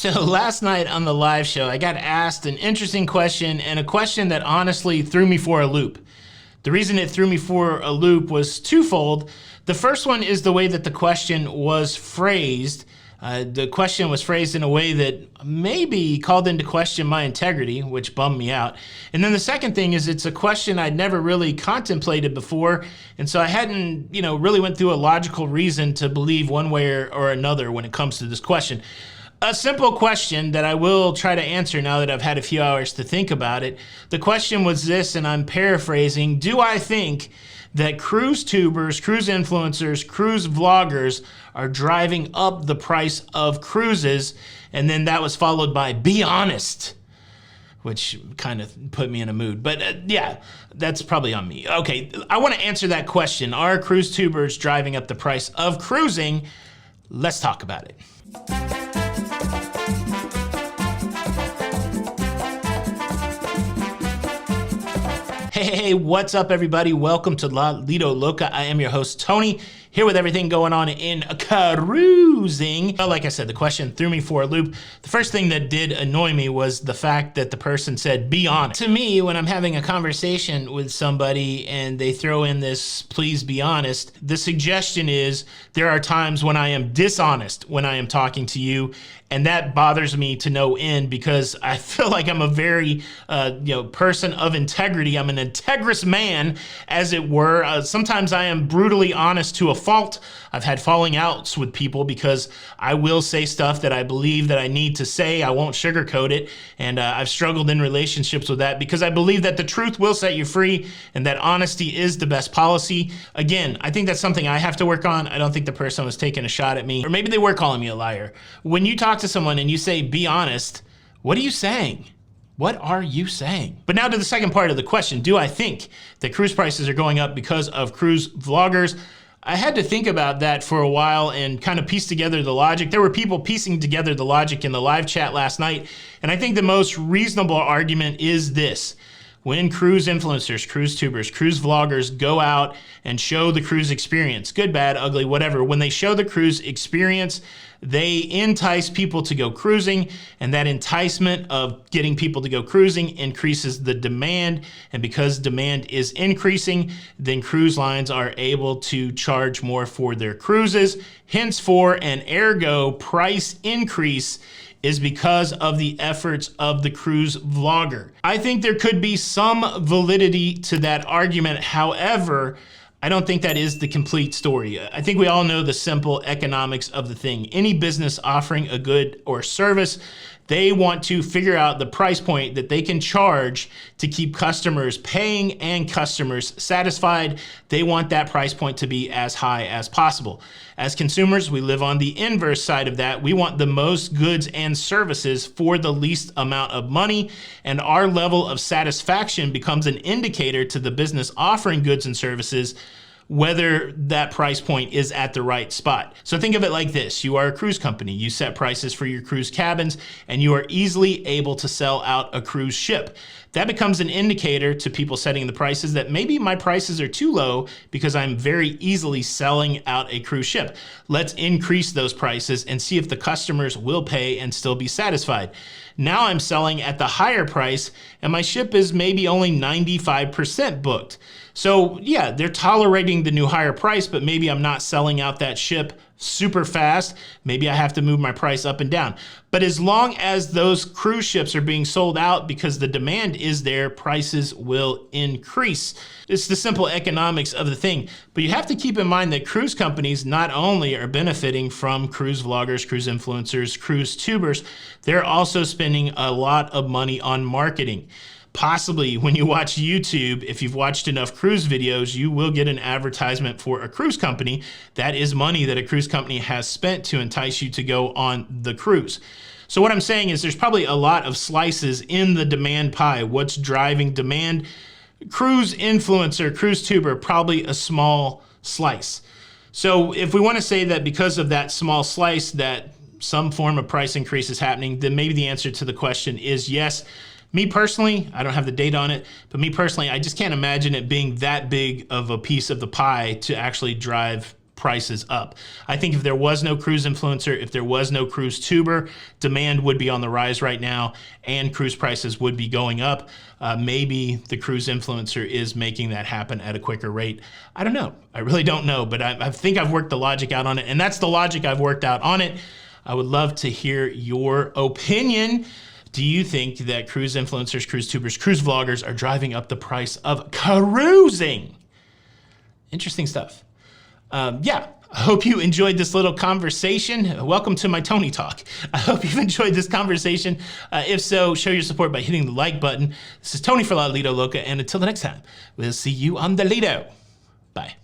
So last night on the live show, I got asked an interesting question, and a question that honestly threw me for a loop. The reason it threw me for a loop was twofold. The first one is the way that the question was phrased. The question was phrased in a way that maybe called into question my integrity, which bummed me out. And then the second thing is it's a question I'd never really contemplated before, and so I hadn't, really went through a logical reason to believe one way or another when it comes to this question. A simple question that I will try to answer now that I've had a few hours to think about it. The question was this, and I'm paraphrasing: do I think that cruise tubers, cruise influencers, cruise vloggers are driving up the price of cruises? And then that was followed by, be honest, which kind of put me in a mood. But yeah, that's probably on me. Okay, I want to answer that question. Are cruise tubers driving up the price of cruising? Let's talk about it. Hey, what's up, everybody? Welcome to La Lido Loca. I am your host, Tony, here with everything going on in cruising. Well, like I said, the question threw me for a loop. The first thing that did annoy me was the fact that the person said, be honest. To me, when I'm having a conversation with somebody and they throw in this, please be honest, the suggestion is there are times when I am dishonest when I am talking to you. And that bothers me to no end because I feel like I'm a very, person of integrity. I'm an integrous man, as it were. Sometimes I am brutally honest to a fault. I've had falling outs with people because I will say stuff that I believe that I need to say. I won't sugarcoat it. And I've struggled in relationships with that because I believe that the truth will set you free and that honesty is the best policy. Again, I think that's something I have to work on. I don't think the person was taking a shot at me, or maybe they were calling me a liar. When you talk to someone and you say, be honest, what are you saying? What are you saying? But now to the second part of the question. Do I think that cruise prices are going up because of cruise vloggers? I had to think about that for a while and kind of piece together the logic. There were people piecing together the logic in the live chat last night, and I think the most reasonable argument is this. When cruise influencers, cruise tubers, cruise vloggers go out and show the cruise experience, good, bad, ugly, whatever, when they show the cruise experience, they entice people to go cruising, and that enticement of getting people to go cruising increases the demand, and because demand is increasing, then cruise lines are able to charge more for their cruises. Henceforth, an ergo price increase is because of the efforts of the cruise vlogger. I think there could be some validity to that argument. However, I don't think that is the complete story. I think we all know the simple economics of the thing. Any business offering a good or service, they want to figure out the price point that they can charge to keep customers paying and customers satisfied. They want that price point to be as high as possible. As consumers, we live on the inverse side of that. We want the most goods and services for the least amount of money, and our level of satisfaction becomes an indicator to the business offering goods and services whether that price point is at the right spot. So think of it like this. You are a cruise company. You set prices for your cruise cabins, and you are easily able to sell out a cruise ship. That becomes an indicator to people setting the prices that maybe my prices are too low because I'm very easily selling out a cruise ship. Let's increase those prices and see if the customers will pay and still be satisfied. Now I'm selling at the higher price, and my ship is maybe only 95% booked. So yeah, they're tolerating the new higher price, but maybe I'm not selling out that ship super fast. Maybe I have to move my price up and down. But as long as those cruise ships are being sold out because the demand is there, prices will increase. It's the simple economics of the thing. But you have to keep in mind that cruise companies not only are benefiting from cruise vloggers, cruise influencers, cruise tubers, they're also spending a lot of money on marketing. Possibly when you watch YouTube, if you've watched enough cruise videos, you will get an advertisement for a cruise company. That is money that a cruise company has spent to entice you to go on the cruise. So what I'm saying is there's probably a lot of slices in the demand pie. What's driving demand? Cruise influencer, cruise tuber, probably a small slice. So if we want to say that because of that small slice that some form of price increase is happening, then maybe the answer to the question is yes. Me personally, I don't have the data on it, but me personally, I just can't imagine it being that big of a piece of the pie to actually drive prices up. I think if there was no cruise influencer, if there was no cruise tuber, demand would be on the rise right now and cruise prices would be going up. Maybe the cruise influencer is making that happen at a quicker rate. I don't know. I really don't know, but I think I've worked the logic out on it, and that's the logic I've worked out on it. I would love to hear your opinion. Do you think that cruise influencers, cruise tubers, cruise vloggers are driving up the price of cruising? Interesting stuff. Yeah, I hope you enjoyed this little conversation. Welcome to my Tony Talk. I hope you've enjoyed this conversation. If so, show your support by hitting the like button. This is Tony for La Lido Loca, and until the next time, we'll see you on the Lido. Bye.